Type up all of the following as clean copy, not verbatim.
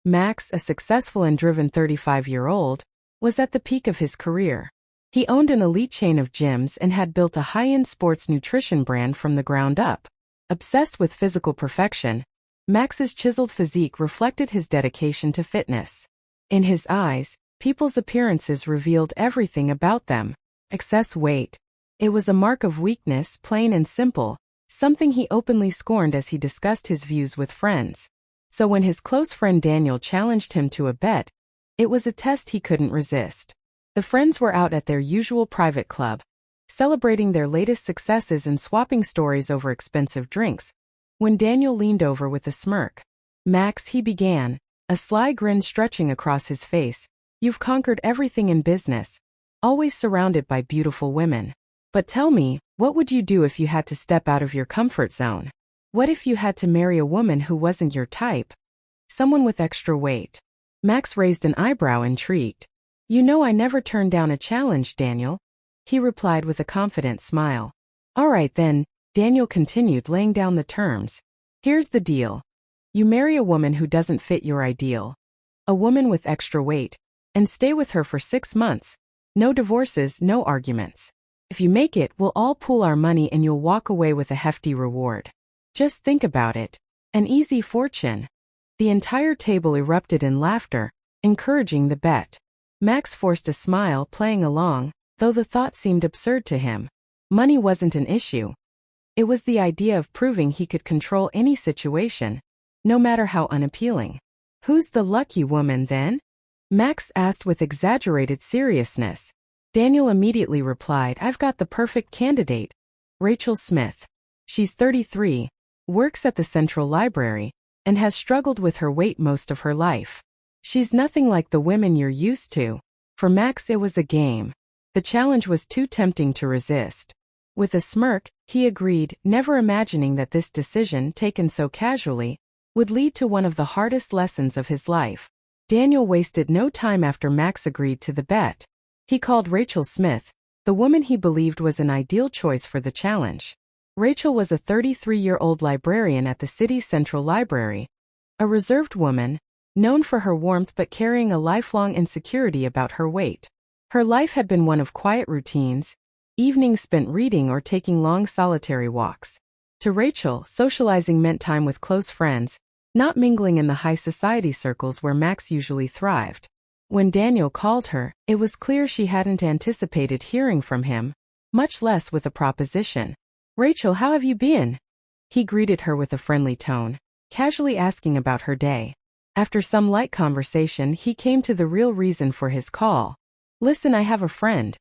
Max, a successful and driven 35-year-old, was at the peak of his career. He owned an elite chain of gyms and had built a high-end sports nutrition brand from the ground up. Obsessed with physical perfection, Max's chiseled physique reflected his dedication to fitness. In his eyes, people's appearances revealed everything about them. Excess weight. It was a mark of weakness, plain and simple, something he openly scorned as he discussed his views with friends. So when his close friend Daniel challenged him to a bet, it was a test he couldn't resist. The friends were out at their usual private club, celebrating their latest successes and swapping stories over expensive drinks, when Daniel leaned over with a smirk. "Max," he began, a sly grin stretching across his face, "you've conquered everything in business, always surrounded by beautiful women. But tell me, what would you do if you had to step out of your comfort zone? What if you had to marry a woman who wasn't your type? Someone with extra weight?" Max raised an eyebrow, intrigued. "You know I never turn down a challenge, Daniel," he replied with a confident smile. "All right then," Daniel continued, laying down the terms. "Here's the deal. You marry a woman who doesn't fit your ideal, a woman with extra weight, and stay with her for 6 months. No divorces, no arguments. If you make it, we'll all pool our money and you'll walk away with a hefty reward. Just think about it. An easy fortune." The entire table erupted in laughter, encouraging the bet. Max forced a smile, playing along, though the thought seemed absurd to him. Money wasn't an issue. It was the idea of proving he could control any situation, no matter how unappealing. "Who's the lucky woman then?" Max asked with exaggerated seriousness. Daniel immediately replied, "I've got the perfect candidate. Rachel Smith. She's 33, works at the Central Library, and has struggled with her weight most of her life. She's nothing like the women you're used to." For Max, it was a game. The challenge was too tempting to resist. With a smirk, he agreed, never imagining that this decision, taken so casually, would lead to one of the hardest lessons of his life. Daniel wasted no time after Max agreed to the bet. He called Rachel Smith, the woman he believed was an ideal choice for the challenge. Rachel was a 33-year-old librarian at the city's Central Library, a reserved woman, known for her warmth but carrying a lifelong insecurity about her weight. Her life had been one of quiet routines, evenings spent reading or taking long solitary walks. To Rachel, socializing meant time with close friends, not mingling in the high society circles where Max usually thrived. When Daniel called her, it was clear she hadn't anticipated hearing from him, much less with a proposition. "Rachel, how have you been?" He greeted her with a friendly tone, casually asking about her day. After some light conversation, he came to the real reason for his call. "Listen, I have a friend.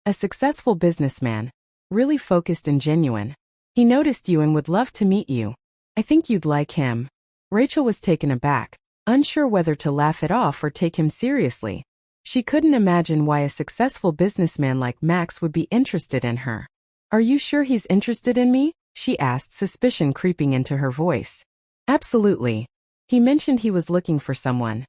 A successful businessman, really focused and genuine. He noticed you and would love to meet you. I think you'd like him." Rachel was taken aback, unsure whether to laugh it off or take him seriously. She couldn't imagine why a successful businessman like Max would be interested in her. "Are you sure he's interested in me?" she asked, suspicion creeping into her voice. "Absolutely. He mentioned he was looking for someone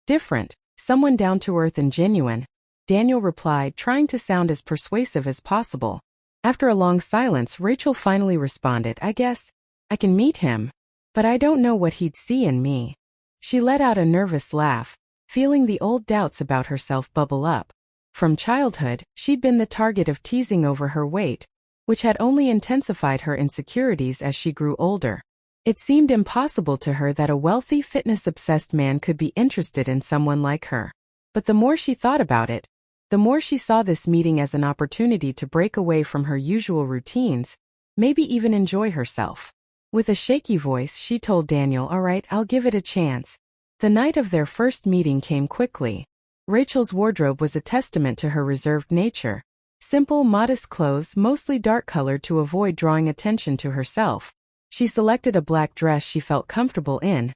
different, someone down to earth and genuine," Daniel replied, trying to sound as persuasive as possible. After a long silence, Rachel finally responded, "I guess I can meet him, but I don't know what he'd see in me." She let out a nervous laugh, feeling the old doubts about herself bubble up. From childhood, she'd been the target of teasing over her weight, which had only intensified her insecurities as she grew older. It seemed impossible to her that a wealthy, fitness-obsessed man could be interested in someone like her. But the more she thought about it, the more she saw this meeting as an opportunity to break away from her usual routines, maybe even enjoy herself. With a shaky voice, she told Daniel, "All right, I'll give it a chance." The night of their first meeting came quickly. Rachel's wardrobe was a testament to her reserved nature. Simple, modest clothes, mostly dark-colored to avoid drawing attention to herself. She selected a black dress she felt comfortable in,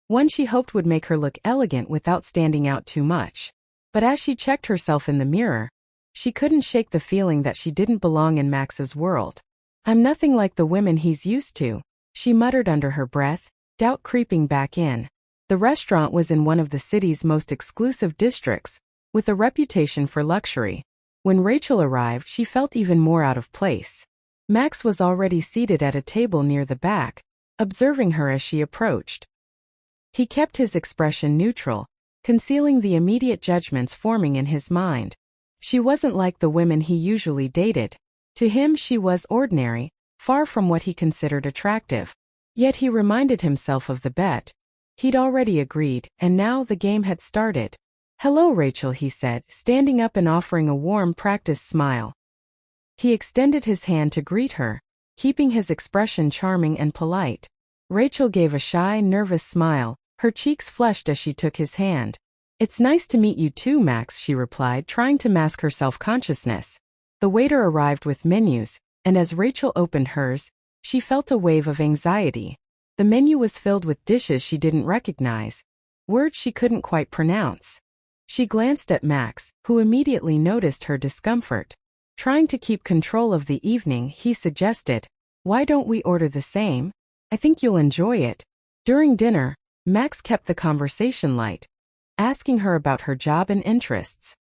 one she hoped would make her look elegant without standing out too much. But as she checked herself in the mirror, she couldn't shake the feeling that she didn't belong in Max's world. "I'm nothing like the women he's used to," she muttered under her breath, doubt creeping back in. The restaurant was in one of the city's most exclusive districts, with a reputation for luxury. When Rachel arrived, she felt even more out of place. Max was already seated at a table near the back, observing her as she approached. He kept his expression neutral, concealing the immediate judgments forming in his mind. She wasn't like the women he usually dated. To him she was ordinary, far from what he considered attractive. Yet he reminded himself of the bet. He'd already agreed, and now the game had started. "Hello, Rachel," he said, standing up and offering a warm, practiced smile. He extended his hand to greet her, keeping his expression charming and polite. Rachel gave a shy, nervous smile, her cheeks flushed as she took his hand. "It's nice to meet you too, Max," she replied, trying to mask her self-consciousness. The waiter arrived with menus, and as Rachel opened hers, she felt a wave of anxiety. The menu was filled with dishes she didn't recognize, words she couldn't quite pronounce. She glanced at Max, who immediately noticed her discomfort. Trying to keep control of the evening, he suggested, "Why don't we order the same? I think you'll enjoy it." During dinner, Max kept the conversation light, asking her about her job and interests.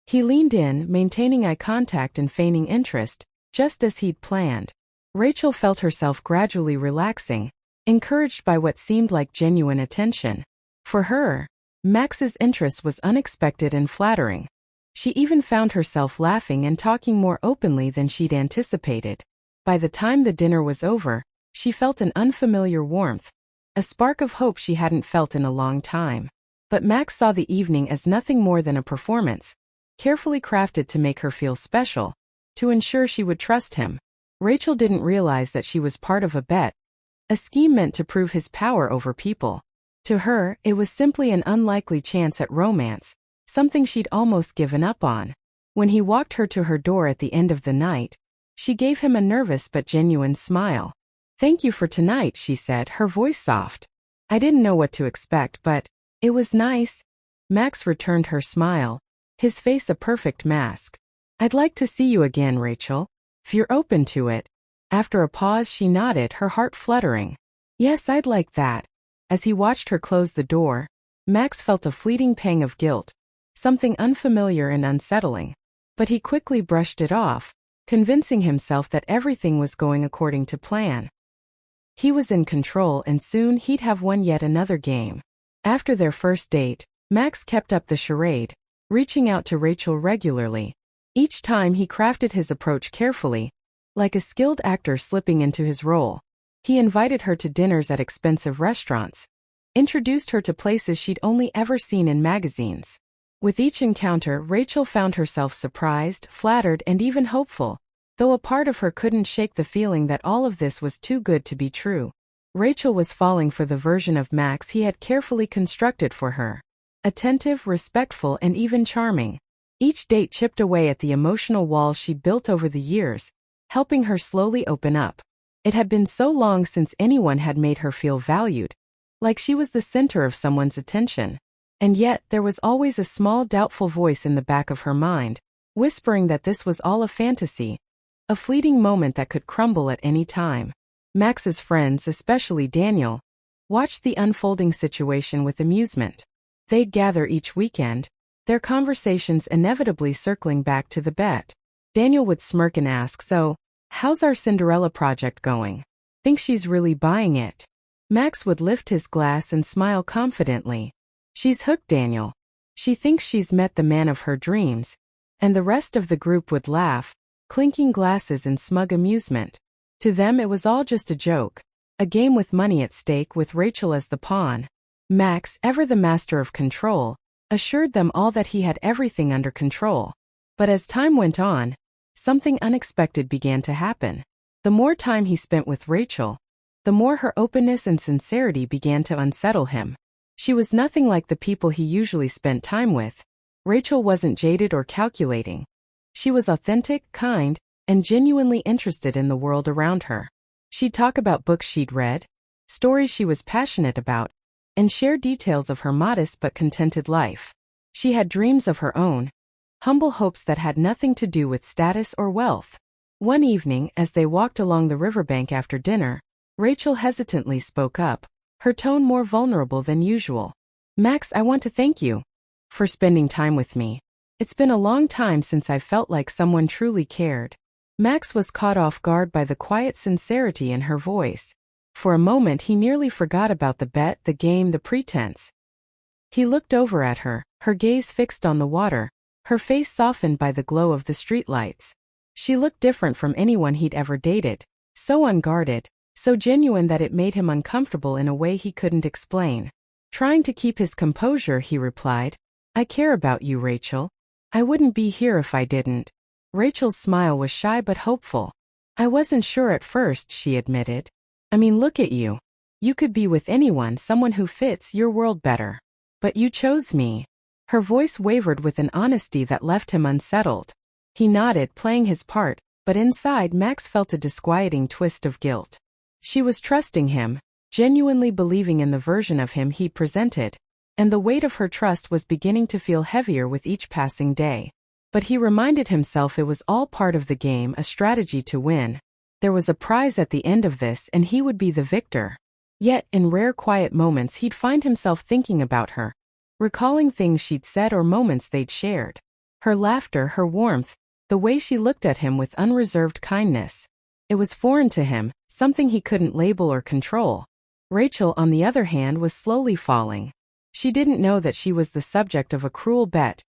He leaned in, maintaining eye contact and feigning interest, just as he'd planned. Rachel felt herself gradually relaxing, encouraged by what seemed like genuine attention. For her, Max's interest was unexpected and flattering. She even found herself laughing and talking more openly than she'd anticipated. By the time the dinner was over, she felt an unfamiliar warmth, a spark of hope she hadn't felt in a long time. But Max saw the evening as nothing more than a performance, carefully crafted to make her feel special, to ensure she would trust him. Rachel didn't realize that she was part of a bet, a scheme meant to prove his power over people. To her, it was simply an unlikely chance at romance, something she'd almost given up on. When he walked her to her door at the end of the night, she gave him a nervous but genuine smile. "Thank you for tonight," she said, her voice soft. "I didn't know what to expect, but it was nice." Max returned her smile, his face a perfect mask. "I'd like to see you again, Rachel, if you're open to it." After a pause, she nodded, her heart fluttering. "Yes, I'd like that." As he watched her close the door, Max felt a fleeting pang of guilt, something unfamiliar and unsettling. But he quickly brushed it off, convincing himself that everything was going according to plan. He was in control, and soon he'd have won yet another game. After their first date, Max kept up the charade, reaching out to Rachel regularly. Each time he crafted his approach carefully, like a skilled actor slipping into his role. He invited her to dinners at expensive restaurants, introduced her to places she'd only ever seen in magazines. With each encounter, Rachel found herself surprised, flattered, and even hopeful, though a part of her couldn't shake the feeling that all of this was too good to be true. Rachel was falling for the version of Max he had carefully constructed for her. Attentive, respectful, and even charming. Each date chipped away at the emotional walls she'd built over the years, helping her slowly open up. It had been so long since anyone had made her feel valued, like she was the center of someone's attention. And yet, there was always a small doubtful voice in the back of her mind, whispering that this was all a fantasy, a fleeting moment that could crumble at any time. Max's friends, especially Daniel, watched the unfolding situation with amusement. They'd gather each weekend, their conversations inevitably circling back to the bet. Daniel would smirk and ask, "So, how's our Cinderella project going? Think she's really buying it?" Max would lift his glass and smile confidently. "She's hooked, Daniel. She thinks she's met the man of her dreams." And the rest of the group would laugh, clinking glasses in smug amusement. To them it was all just a joke, a game with money at stake with Rachel as the pawn. Max, ever the master of control, assured them all that he had everything under control. But as time went on, something unexpected began to happen. The more time he spent with Rachel, the more her openness and sincerity began to unsettle him. She was nothing like the people he usually spent time with. Rachel wasn't jaded or calculating. She was authentic, kind, and genuinely interested in the world around her. She'd talk about books she'd read, stories she was passionate about, and share details of her modest but contented life. She had dreams of her own, humble hopes that had nothing to do with status or wealth. One evening, as they walked along the riverbank after dinner, Rachel hesitantly spoke up, her tone more vulnerable than usual. "Max, I want to thank you for spending time with me. It's been a long time since I felt like someone truly cared." Max was caught off guard by the quiet sincerity in her voice. For a moment he nearly forgot about the bet, the game, the pretense. He looked over at her, her gaze fixed on the water, her face softened by the glow of the streetlights. She looked different from anyone he'd ever dated, so unguarded, so genuine that it made him uncomfortable in a way he couldn't explain. Trying to keep his composure, he replied, "I care about you, Rachel. I wouldn't be here if I didn't." Rachel's smile was shy but hopeful. "I wasn't sure at first," she admitted. "I mean, look at you. You could be with anyone, someone who fits your world better. But you chose me." Her voice wavered with an honesty that left him unsettled. He nodded, playing his part, but inside Max felt a disquieting twist of guilt. She was trusting him, genuinely believing in the version of him he presented, and the weight of her trust was beginning to feel heavier with each passing day. But he reminded himself it was all part of the game, a strategy to win. There was a prize at the end of this and he would be the victor. Yet, in rare quiet moments he'd find himself thinking about her, recalling things she'd said or moments they'd shared. Her laughter, her warmth, the way she looked at him with unreserved kindness. It was foreign to him, something he couldn't label or control. Rachel, on the other hand, was slowly falling. She didn't know that she was the subject of a cruel bet,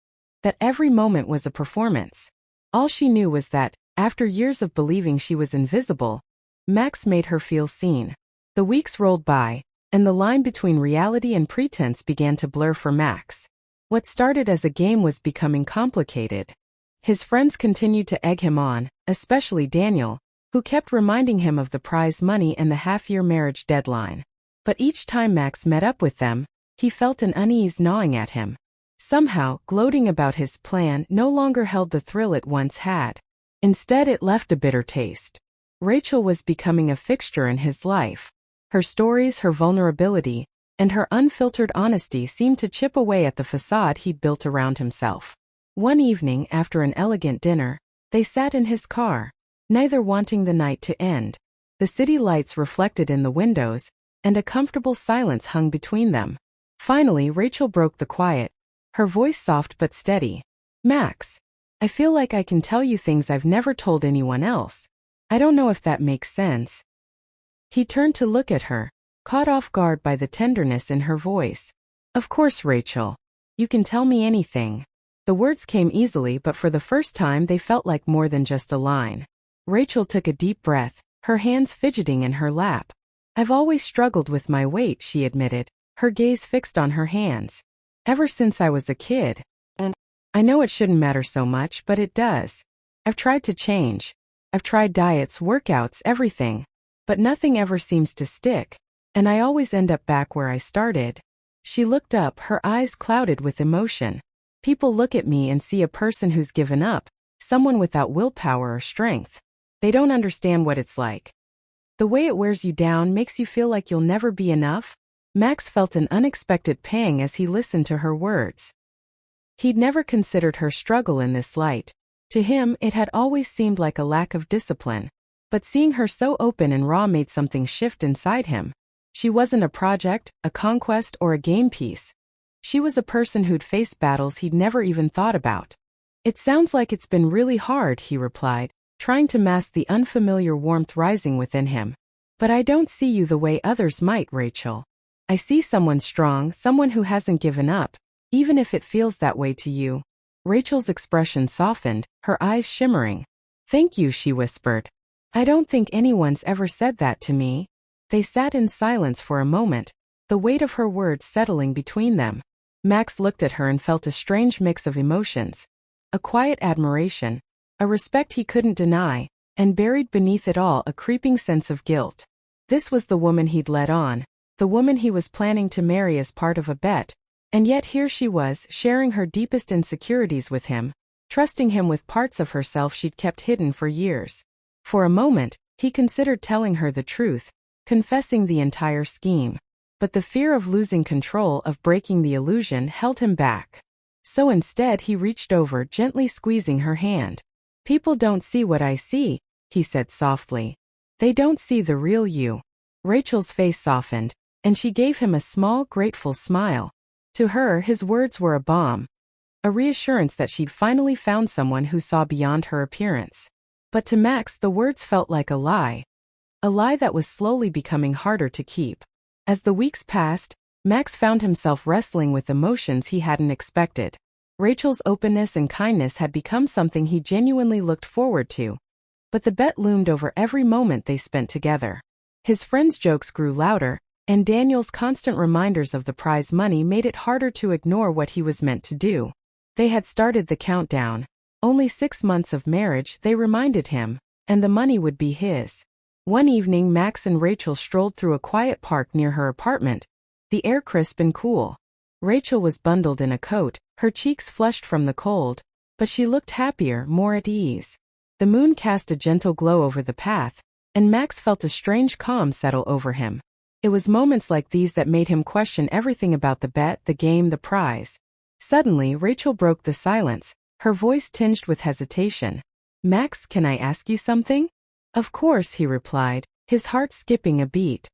that every moment was a performance. All she knew was that, after years of believing she was invisible, Max made her feel seen. The weeks rolled by, and the line between reality and pretense began to blur for Max. What started as a game was becoming complicated. His friends continued to egg him on, especially Daniel, who kept reminding him of the prize money and the half-year marriage deadline. But each time Max met up with them, he felt an unease gnawing at him. Somehow, gloating about his plan no longer held the thrill it once had. Instead, it left a bitter taste. Rachel was becoming a fixture in his life. Her stories, her vulnerability, and her unfiltered honesty seemed to chip away at the facade he'd built around himself. One evening, after an elegant dinner, they sat in his car, neither wanting the night to end. The city lights reflected in the windows, and a comfortable silence hung between them. Finally, Rachel broke the quiet, her voice soft but steady. "Max, I feel like I can tell you things I've never told anyone else. I don't know if that makes sense." He turned to look at her, caught off guard by the tenderness in her voice. "Of course, Rachel. You can tell me anything." The words came easily, but for the first time they felt like more than just a line. Rachel took a deep breath, her hands fidgeting in her lap. "I've always struggled with my weight," she admitted, her gaze fixed on her hands. "Ever since I was a kid. And I know it shouldn't matter so much, but it does. I've tried to change. I've tried diets, workouts, everything. But nothing ever seems to stick. And I always end up back where I started." She looked up, her eyes clouded with emotion. "People look at me and see a person who's given up, someone without willpower or strength. They don't understand what it's like. The way it wears you down makes you feel like you'll never be enough." Max felt an unexpected pang as he listened to her words. He'd never considered her struggle in this light. To him, it had always seemed like a lack of discipline. But seeing her so open and raw made something shift inside him. She wasn't a project, a conquest, or a game piece. She was a person who'd faced battles he'd never even thought about. "It sounds like it's been really hard," he replied, trying to mask the unfamiliar warmth rising within him. "But I don't see you the way others might, Rachel. I see someone strong, someone who hasn't given up, even if it feels that way to you." Rachel's expression softened, her eyes shimmering. "Thank you," she whispered. "I don't think anyone's ever said that to me." They sat in silence for a moment, the weight of her words settling between them. Max looked at her and felt a strange mix of emotions. A quiet admiration, a respect he couldn't deny, and buried beneath it all a creeping sense of guilt. This was the woman he'd led on, the woman he was planning to marry as part of a bet, and yet here she was, sharing her deepest insecurities with him, trusting him with parts of herself she'd kept hidden for years. For a moment, he considered telling her the truth, confessing the entire scheme. But the fear of losing control, of breaking the illusion, held him back. So instead he reached over, gently squeezing her hand. "People don't see what I see," he said softly. "They don't see the real you." Rachel's face softened, and she gave him a small, grateful smile. To her, his words were a balm, a reassurance that she'd finally found someone who saw beyond her appearance. But to Max, the words felt like a lie. a lie that was slowly becoming harder to keep. As the weeks passed, Max found himself wrestling with emotions he hadn't expected. Rachel's openness and kindness had become something he genuinely looked forward to, but the bet loomed over every moment they spent together. His friends' jokes grew louder, and Daniel's constant reminders of the prize money made it harder to ignore what he was meant to do. They had started the countdown. Only 6 months of marriage, they reminded him, and the money would be his. One evening, Max and Rachel strolled through a quiet park near her apartment, the air crisp and cool. Rachel was bundled in a coat, her cheeks flushed from the cold, but she looked happier, more at ease. The moon cast a gentle glow over the path, and Max felt a strange calm settle over him. It was moments like these that made him question everything about the bet, the game, the prize. Suddenly, Rachel broke the silence, her voice tinged with hesitation. "Max, can I ask you something?" "Of course," he replied, his heart skipping a beat.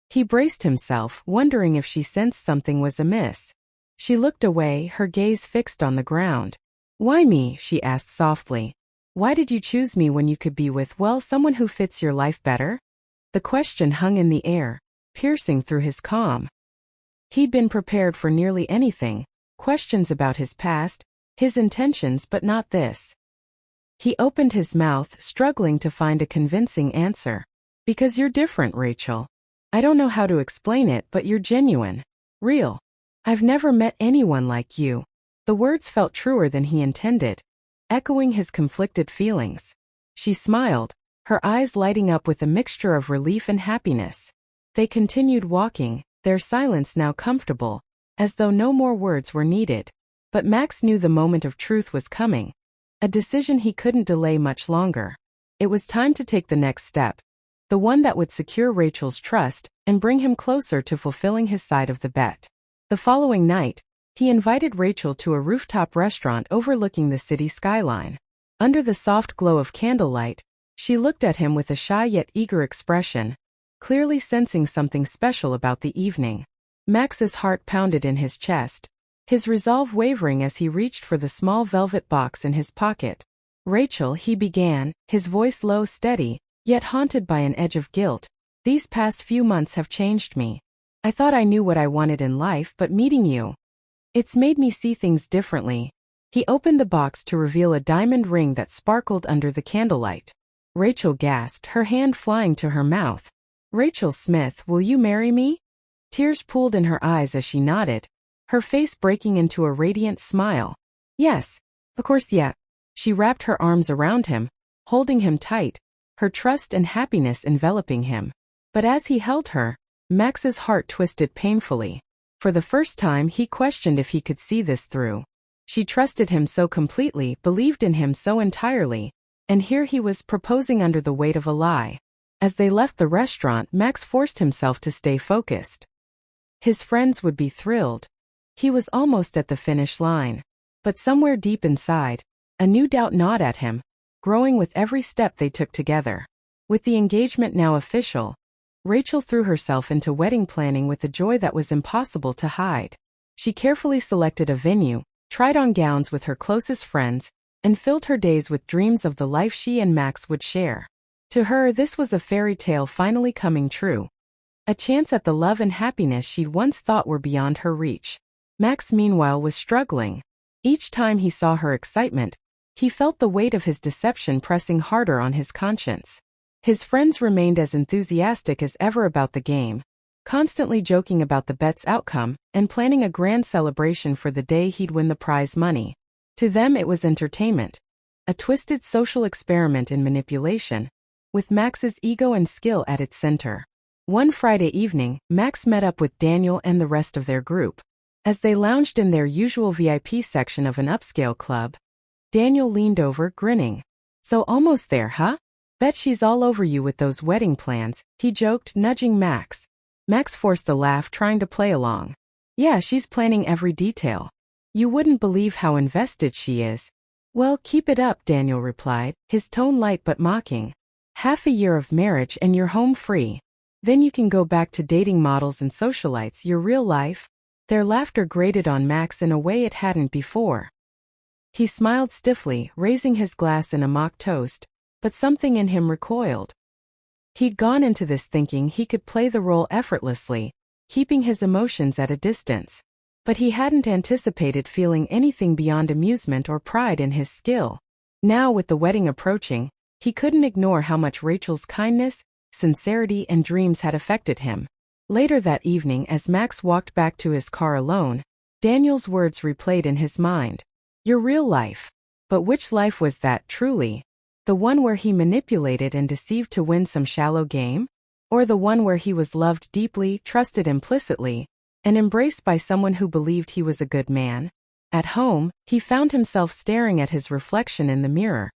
He braced himself, wondering if she sensed something was amiss. She looked away, her gaze fixed on the ground. "Why me?" she asked softly. "Why did you choose me when you could be with, well, someone who fits your life better?" The question hung in the air, piercing through his calm. He'd been prepared for nearly anything, questions about his past, his intentions, but not this. He opened his mouth, struggling to find a convincing answer. "Because you're different, Rachel. I don't know how to explain it, but you're genuine. Real. I've never met anyone like you." The words felt truer than he intended, echoing his conflicted feelings. She smiled, her eyes lighting up with a mixture of relief and happiness. They continued walking, their silence now comfortable, as though no more words were needed. But Max knew the moment of truth was coming, a decision he couldn't delay much longer. It was time to take the next step, the one that would secure Rachel's trust and bring him closer to fulfilling his side of the bet. The following night, he invited Rachel to a rooftop restaurant overlooking the city skyline. Under the soft glow of candlelight, she looked at him with a shy yet eager expression, clearly sensing something special about the evening. Max's heart pounded in his chest, his resolve wavering as he reached for the small velvet box in his pocket. "Rachel," he began, his voice low, steady, yet haunted by an edge of guilt, "these past few months have changed me. I thought I knew what I wanted in life, but meeting you, it's made me see things differently." He opened the box to reveal a diamond ring that sparkled under the candlelight. Rachel gasped, her hand flying to her mouth. "Rachel Smith, will you marry me?" Tears pooled in her eyes as she nodded, her face breaking into a radiant smile. "Yes, of course, yeah." She wrapped her arms around him, holding him tight, her trust and happiness enveloping him. But as he held her, Max's heart twisted painfully. For the first time, he questioned if he could see this through. She trusted him so completely, believed in him so entirely, and here he was proposing under the weight of a lie. As they left the restaurant, Max forced himself to stay focused. His friends would be thrilled. He was almost at the finish line. But somewhere deep inside, a new doubt gnawed at him, growing with every step they took together. With the engagement now official, Rachel threw herself into wedding planning with a joy that was impossible to hide. She carefully selected a venue, tried on gowns with her closest friends, and filled her days with dreams of the life she and Max would share. To her, this was a fairy tale finally coming true. A chance at the love and happiness she'd once thought were beyond her reach. Max, meanwhile, was struggling. Each time he saw her excitement, he felt the weight of his deception pressing harder on his conscience. His friends remained as enthusiastic as ever about the game, constantly joking about the bet's outcome and planning a grand celebration for the day he'd win the prize money. To them it was entertainment, a twisted social experiment in manipulation, with Max's ego and skill at its center. One Friday evening, Max met up with Daniel and the rest of their group. As they lounged in their usual VIP section of an upscale club, Daniel leaned over, grinning. "So almost there, huh? Bet she's all over you with those wedding plans," he joked, nudging Max. Max forced a laugh, trying to play along. "Yeah, she's planning every detail. You wouldn't believe how invested she is." "Well, keep it up," Daniel replied, his tone light but mocking. "Half a year of marriage and you're home free. Then you can go back to dating models and socialites, your real life." Their laughter grated on Max in a way it hadn't before. He smiled stiffly, raising his glass in a mock toast, but something in him recoiled. He'd gone into this thinking he could play the role effortlessly, keeping his emotions at a distance. But he hadn't anticipated feeling anything beyond amusement or pride in his skill. Now, with the wedding approaching, he couldn't ignore how much Rachel's kindness, sincerity, and dreams had affected him. Later that evening, as Max walked back to his car alone, Daniel's words replayed in his mind. Your real life. But which life was that, truly? The one where he manipulated and deceived to win some shallow game? Or the one where he was loved deeply, trusted implicitly, and embraced by someone who believed he was a good man? At home, he found himself staring at his reflection in the mirror,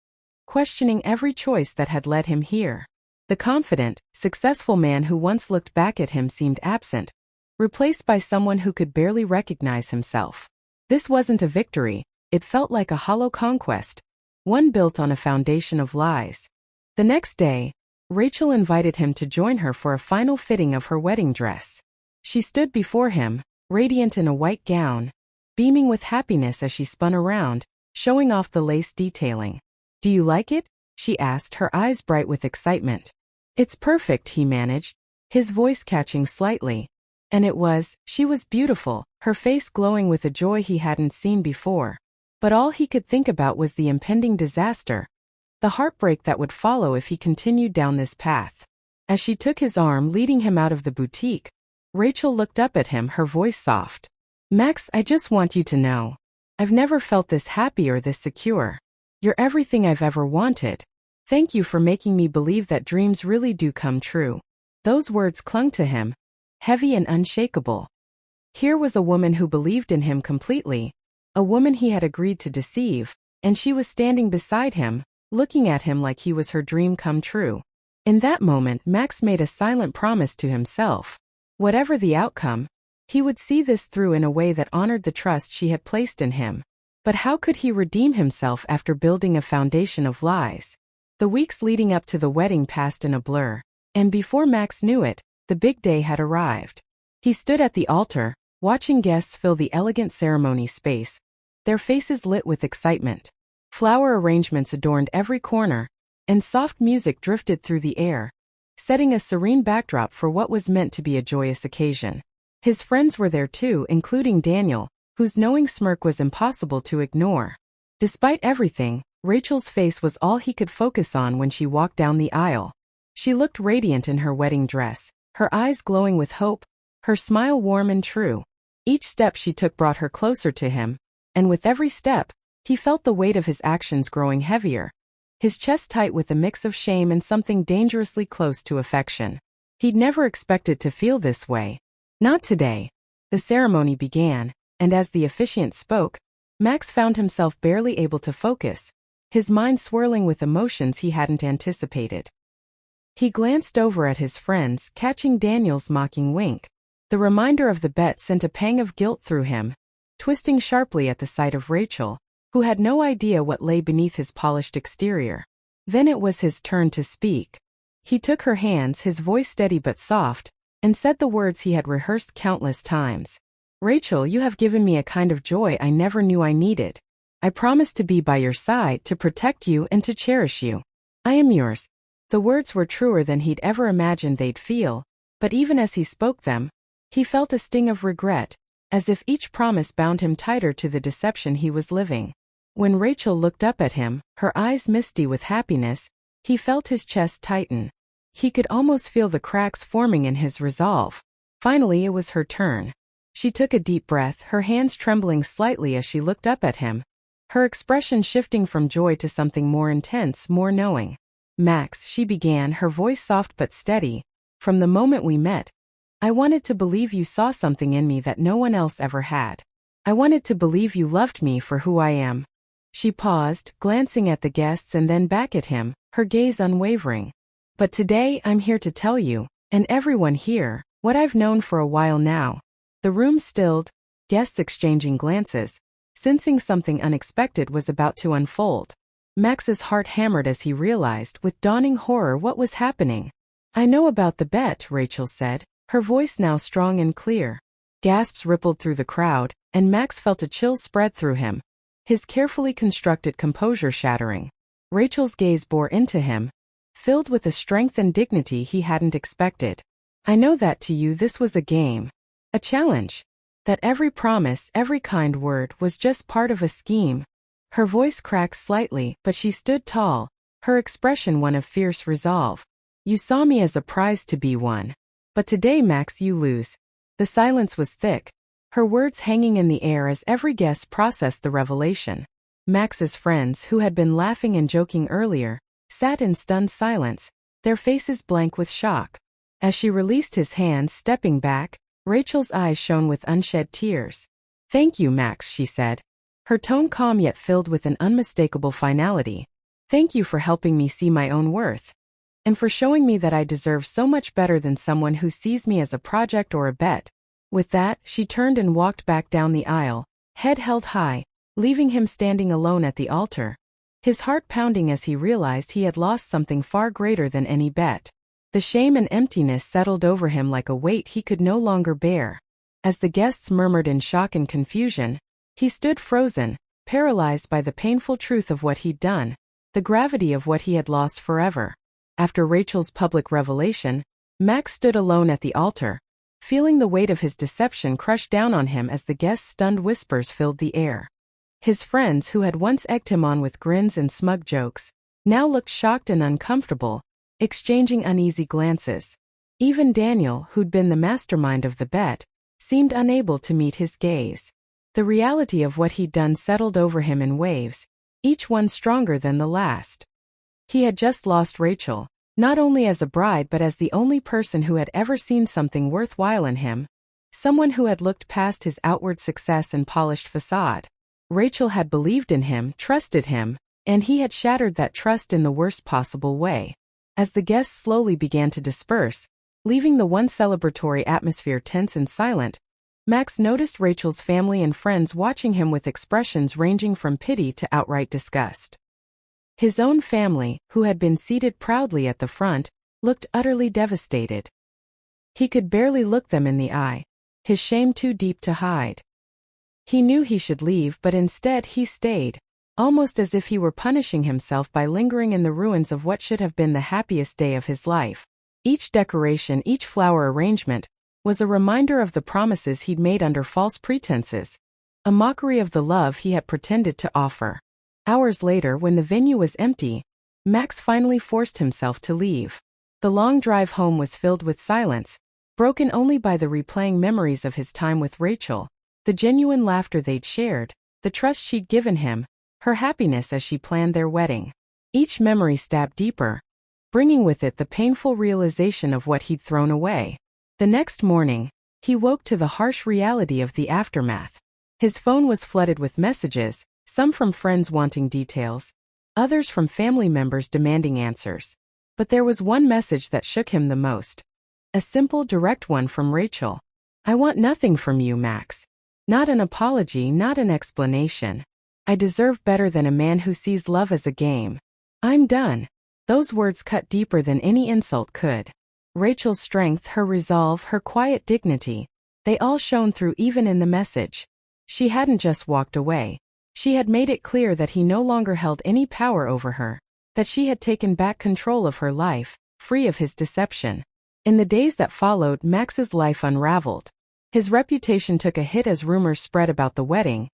questioning every choice that had led him here. The confident, successful man who once looked back at him seemed absent, replaced by someone who could barely recognize himself. This wasn't a victory, it felt like a hollow conquest, one built on a foundation of lies. The next day, Rachel invited him to join her for a final fitting of her wedding dress. She stood before him, radiant in a white gown, beaming with happiness as she spun around, showing off the lace detailing. Do you like it? She asked, her eyes bright with excitement. It's perfect, he managed, his voice catching slightly. And it was. She was beautiful, her face glowing with a joy he hadn't seen before. But all he could think about was the impending disaster, the heartbreak that would follow if he continued down this path. As she took his arm, leading him out of the boutique, Rachel looked up at him, her voice soft. Max, I just want you to know. I've never felt this happy or this secure. You're everything I've ever wanted. Thank you for making me believe that dreams really do come true. Those words clung to him, heavy and unshakable. Here was a woman who believed in him completely, a woman he had agreed to deceive, and she was standing beside him, looking at him like he was her dream come true. In that moment, Max made a silent promise to himself. Whatever the outcome, he would see this through in a way that honored the trust she had placed in him. But how could he redeem himself after building a foundation of lies? The weeks leading up to the wedding passed in a blur, and before Max knew it, the big day had arrived. He stood at the altar, watching guests fill the elegant ceremony space, their faces lit with excitement. Flower arrangements adorned every corner, and soft music drifted through the air, setting a serene backdrop for what was meant to be a joyous occasion. His friends were there too, including Daniel, whose knowing smirk was impossible to ignore. Despite everything, Rachel's face was all he could focus on when she walked down the aisle. She looked radiant in her wedding dress, her eyes glowing with hope, her smile warm and true. Each step she took brought her closer to him, and with every step, he felt the weight of his actions growing heavier, his chest tight with a mix of shame and something dangerously close to affection. He'd never expected to feel this way. Not today. The ceremony began, and as the officiant spoke, Max found himself barely able to focus, his mind swirling with emotions he hadn't anticipated. He glanced over at his friends, catching Daniel's mocking wink. The reminder of the bet sent a pang of guilt through him, twisting sharply at the sight of Rachel, who had no idea what lay beneath his polished exterior. Then it was his turn to speak. He took her hands, his voice steady but soft, and said the words he had rehearsed countless times. Rachel, you have given me a kind of joy I never knew I needed. I promise to be by your side, to protect you and to cherish you. I am yours. The words were truer than he'd ever imagined they'd feel, but even as he spoke them, he felt a sting of regret, as if each promise bound him tighter to the deception he was living. When Rachel looked up at him, her eyes misty with happiness, he felt his chest tighten. He could almost feel the cracks forming in his resolve. Finally, it was her turn. She took a deep breath, her hands trembling slightly as she looked up at him, her expression shifting from joy to something more intense, more knowing. Max, she began, her voice soft but steady, from the moment we met, I wanted to believe you saw something in me that no one else ever had. I wanted to believe you loved me for who I am. She paused, glancing at the guests and then back at him, her gaze unwavering. But today I'm here to tell you, and everyone here, what I've known for a while now. The room stilled, guests exchanging glances, sensing something unexpected was about to unfold. Max's heart hammered as he realized with dawning horror what was happening. I know about the bet, Rachel said, her voice now strong and clear. Gasps rippled through the crowd, and Max felt a chill spread through him, his carefully constructed composure shattering. Rachel's gaze bore into him, filled with a strength and dignity he hadn't expected. I know that to you this was a game. A challenge. That every promise, every kind word was just part of a scheme. Her voice cracked slightly, but she stood tall, her expression one of fierce resolve. You saw me as a prize to be won. But today, Max, you lose. The silence was thick, her words hanging in the air as every guest processed the revelation. Max's friends, who had been laughing and joking earlier, sat in stunned silence, their faces blank with shock. As she released his hand, stepping back, Rachel's eyes shone with unshed tears. Thank you, Max, she said, her tone calm yet filled with an unmistakable finality. Thank you for helping me see my own worth. And for showing me that I deserve so much better than someone who sees me as a project or a bet. With that, she turned and walked back down the aisle, head held high, leaving him standing alone at the altar. His heart pounding as he realized he had lost something far greater than any bet. The shame and emptiness settled over him like a weight he could no longer bear. As the guests murmured in shock and confusion, he stood frozen, paralyzed by the painful truth of what he'd done, the gravity of what he had lost forever. After Rachel's public revelation, Max stood alone at the altar, feeling the weight of his deception crush down on him as the guests' stunned whispers filled the air. His friends, who had once egged him on with grins and smug jokes, now looked shocked and uncomfortable, exchanging uneasy glances. Even Daniel, who'd been the mastermind of the bet, seemed unable to meet his gaze. The reality of what he'd done settled over him in waves, each one stronger than the last. He had just lost Rachel, not only as a bride but as the only person who had ever seen something worthwhile in him, someone who had looked past his outward success and polished facade. Rachel had believed in him, trusted him, and he had shattered that trust in the worst possible way. As the guests slowly began to disperse, leaving the once celebratory atmosphere tense and silent, Max noticed Rachel's family and friends watching him with expressions ranging from pity to outright disgust. His own family, who had been seated proudly at the front, looked utterly devastated. He could barely look them in the eye, his shame too deep to hide. He knew he should leave, but instead he stayed, almost as if he were punishing himself by lingering in the ruins of what should have been the happiest day of his life. Each decoration, each flower arrangement, was a reminder of the promises he'd made under false pretenses, a mockery of the love he had pretended to offer. Hours later, when the venue was empty, Max finally forced himself to leave. The long drive home was filled with silence, broken only by the replaying memories of his time with Rachel, the genuine laughter they'd shared, the trust she'd given him, her happiness as she planned their wedding. Each memory stabbed deeper, bringing with it the painful realization of what he'd thrown away. The next morning, he woke to the harsh reality of the aftermath. His phone was flooded with messages, some from friends wanting details, others from family members demanding answers. But there was one message that shook him the most. A simple, direct one from Rachel. I want nothing from you, Max. Not an apology, not an explanation. I deserve better than a man who sees love as a game. I'm done. Those words cut deeper than any insult could. Rachel's strength, her resolve, her quiet dignity, they all shone through even in the message. She hadn't just walked away. She had made it clear that he no longer held any power over her, that she had taken back control of her life, free of his deception. In the days that followed, Max's life unraveled. His reputation took a hit as rumors spread about the wedding,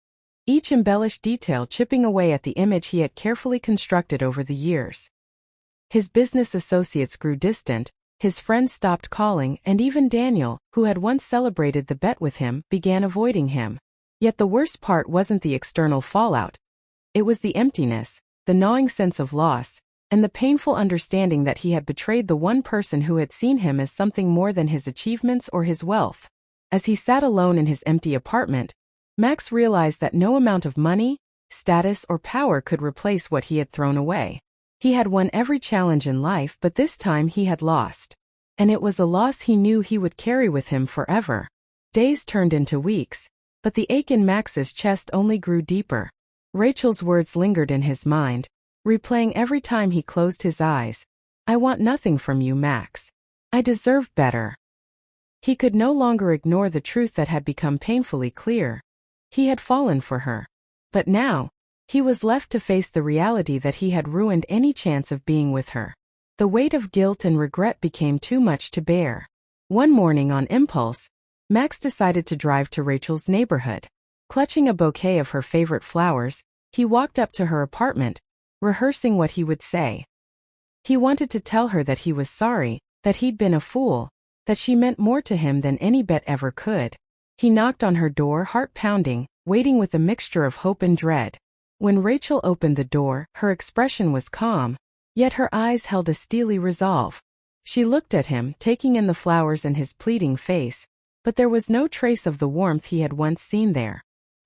each embellished detail chipping away at the image he had carefully constructed over the years. His business associates grew distant, his friends stopped calling, and even Daniel, who had once celebrated the bet with him, began avoiding him. Yet the worst part wasn't the external fallout. It was the emptiness, the gnawing sense of loss, and the painful understanding that he had betrayed the one person who had seen him as something more than his achievements or his wealth. As he sat alone in his empty apartment, Max realized that no amount of money, status, or power could replace what he had thrown away. He had won every challenge in life, but this time he had lost. And it was a loss he knew he would carry with him forever. Days turned into weeks, but the ache in Max's chest only grew deeper. Rachel's words lingered in his mind, replaying every time he closed his eyes. I want nothing from you, Max. I deserve better. He could no longer ignore the truth that had become painfully clear. He had fallen for her. But now, he was left to face the reality that he had ruined any chance of being with her. The weight of guilt and regret became too much to bear. One morning on impulse, Max decided to drive to Rachel's neighborhood. Clutching a bouquet of her favorite flowers, he walked up to her apartment, rehearsing what he would say. He wanted to tell her that he was sorry, that he'd been a fool, that she meant more to him than any bet ever could. He knocked on her door, heart pounding, waiting with a mixture of hope and dread. When Rachel opened the door, her expression was calm, yet her eyes held a steely resolve. She looked at him, taking in the flowers and his pleading face, but there was no trace of the warmth he had once seen there.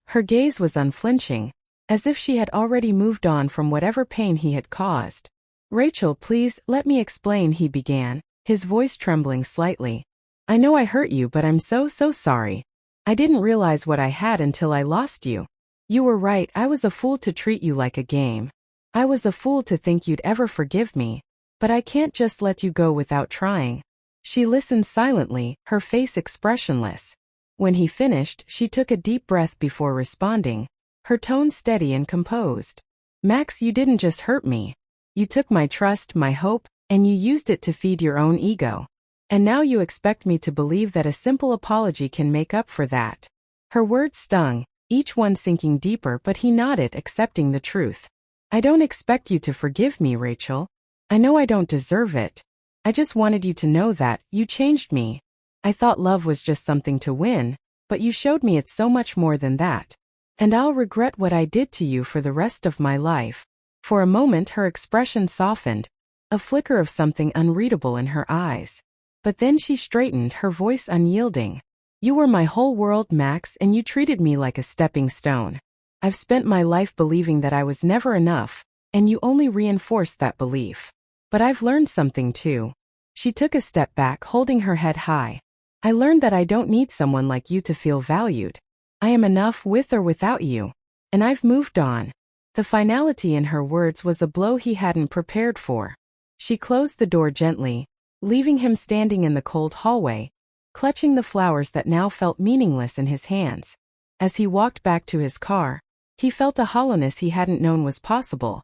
Her gaze was unflinching, as if she had already moved on from whatever pain he had caused. "Rachel, please, let me explain," he began, his voice trembling slightly. "I know I hurt you, but I'm so sorry. I didn't realize what I had until I lost you. You were right, I was a fool to treat you like a game. I was a fool to think you'd ever forgive me, but I can't just let you go without trying." She listened silently, her face expressionless. When he finished, she took a deep breath before responding, her tone steady and composed. "Max, you didn't just hurt me. You took my trust, my hope, and you used it to feed your own ego. And now you expect me to believe that a simple apology can make up for that." Her words stung, each one sinking deeper, but he nodded, accepting the truth. "I don't expect you to forgive me, Rachel. I know I don't deserve it. I just wanted you to know that you changed me. I thought love was just something to win, but you showed me it's so much more than that. And I'll regret what I did to you for the rest of my life." For a moment her expression softened, a flicker of something unreadable in her eyes. But then she straightened, her voice unyielding. "You were my whole world, Max, and you treated me like a stepping stone. I've spent my life believing that I was never enough, and you only reinforced that belief. But I've learned something too." She took a step back, holding her head high. "I learned that I don't need someone like you to feel valued. I am enough with or without you. And I've moved on." The finality in her words was a blow he hadn't prepared for. She closed the door gently, leaving him standing in the cold hallway, clutching the flowers that now felt meaningless in his hands. As he walked back to his car, he felt a hollowness he hadn't known was possible,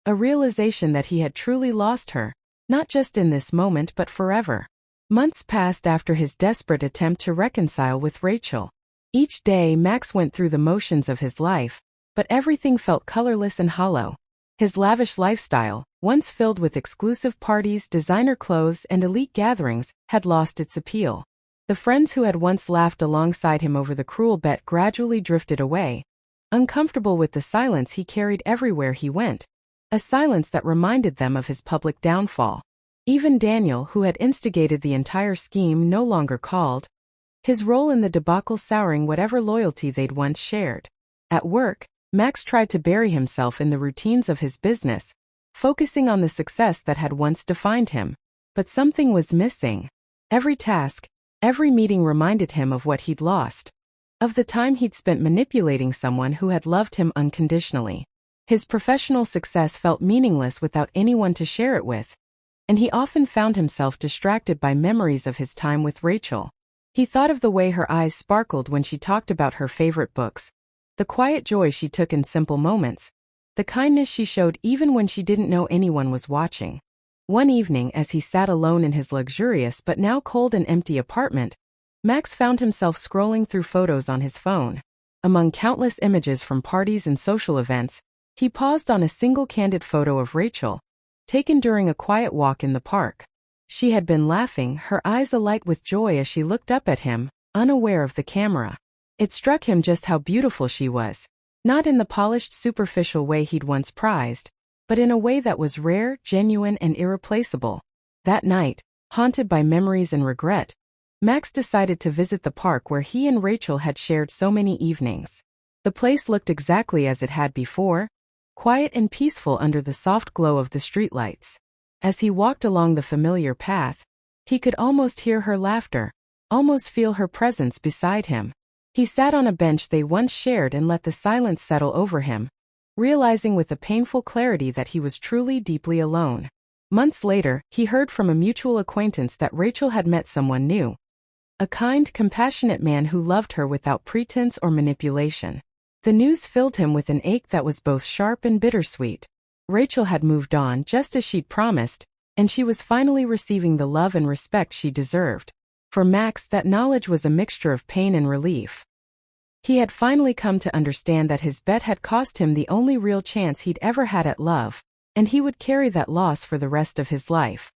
a realization that he had truly lost her, not just in this moment but forever. Months passed after his desperate attempt to reconcile with Rachel. Each day Max went through the motions of his life, but everything felt colorless and hollow. His lavish lifestyle, once filled with exclusive parties, designer clothes, and elite gatherings, had lost its appeal. The friends who had once laughed alongside him over the cruel bet gradually drifted away, uncomfortable with the silence he carried everywhere he went, a silence that reminded them of his public downfall. Even Daniel, who had instigated the entire scheme, no longer called, his role in the debacle souring whatever loyalty they'd once shared. At work, Max tried to bury himself in the routines of his business, focusing on the success that had once defined him. But something was missing. Every task, every meeting reminded him of what he'd lost, of the time he'd spent manipulating someone who had loved him unconditionally. His professional success felt meaningless without anyone to share it with, and he often found himself distracted by memories of his time with Rachel. He thought of the way her eyes sparkled when she talked about her favorite books, the quiet joy she took in simple moments, the kindness she showed even when she didn't know anyone was watching. One evening, as he sat alone in his luxurious but now cold and empty apartment, Max found himself scrolling through photos on his phone. Among countless images from parties and social events, he paused on a single candid photo of Rachel, taken during a quiet walk in the park. She had been laughing, her eyes alight with joy as she looked up at him, unaware of the camera. It struck him just how beautiful she was, not in the polished, superficial way he'd once prized, but in a way that was rare, genuine, and irreplaceable. That night, haunted by memories and regret, Max decided to visit the park where he and Rachel had shared so many evenings. The place looked exactly as it had before, quiet and peaceful under the soft glow of the streetlights. As he walked along the familiar path, he could almost hear her laughter, almost feel her presence beside him. He sat on a bench they once shared and let the silence settle over him, realizing with a painful clarity that he was truly deeply alone. Months later, he heard from a mutual acquaintance that Rachel had met someone new, a kind, compassionate man who loved her without pretense or manipulation. The news filled him with an ache that was both sharp and bittersweet. Rachel had moved on just as she'd promised, and she was finally receiving the love and respect she deserved. For Max, that knowledge was a mixture of pain and relief. He had finally come to understand that his bet had cost him the only real chance he'd ever had at love, and he would carry that loss for the rest of his life.